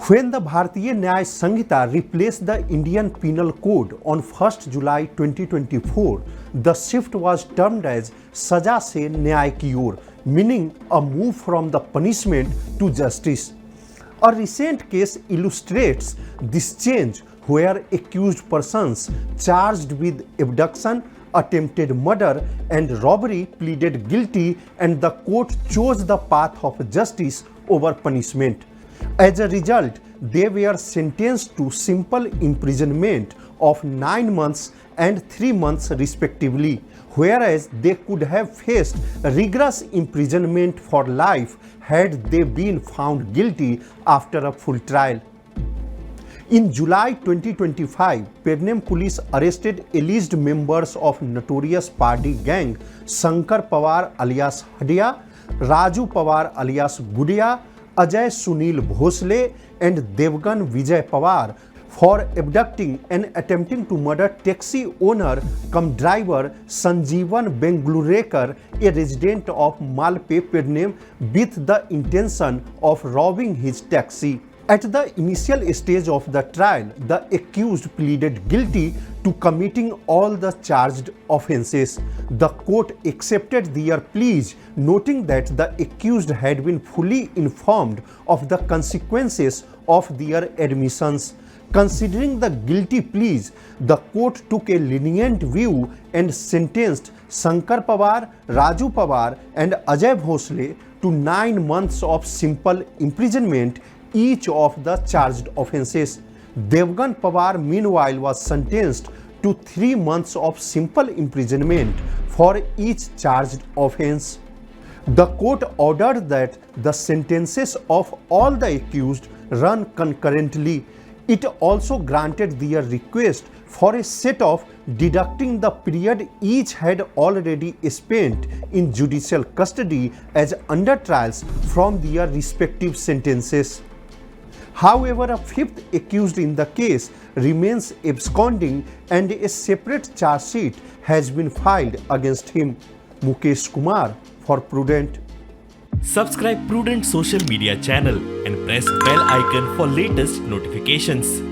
When the Bharatiya Nyaya Sanhita replaced the Indian Penal Code on 1st July 2024, the shift was termed as Saja se Nyay ki or, meaning a move from the punishment to justice. A recent case illustrates this change where accused persons charged with abduction, attempted murder and robbery pleaded guilty and the court chose the path of justice over punishment. As a result, they were sentenced to simple imprisonment of 9 months and 3 months respectively, whereas they could have faced rigorous imprisonment for life had they been found guilty after a full trial. In July 2025, Prudent police arrested alleged members of notorious Pardi gang Shankar Pawar alias Hadia, Raju Pawar alias Gudia, Ajay Sunil Bhosle and Devgan Vijay Pawar for abducting and attempting to murder taxi owner cum driver Sanjeevan Bengalurekar, a resident of Malpe, Pune, with the intention of robbing his taxi. At the initial stage of the trial, the accused pleaded guilty to committing all the charged offences. The court accepted their pleas, noting that the accused had been fully informed of the consequences of their admissions. Considering the guilty pleas, the court took a lenient view and sentenced Shankar Pawar, Raju Pawar and Ajay Bhosle to 9 months of simple imprisonment each of the charged offences. Devgan Pawar meanwhile was sentenced to 3 months of simple imprisonment for each charged offence. The court ordered that the sentences of all the accused run concurrently. It also granted their request for a set-off deducting the period each had already spent in judicial custody as under trials from their respective sentences. However, a fifth accused in the case remains absconding and a separate charge sheet has been filed against him. Mukesh Kumar for Prudent. Subscribe Prudent social media channel and press bell icon for latest notifications.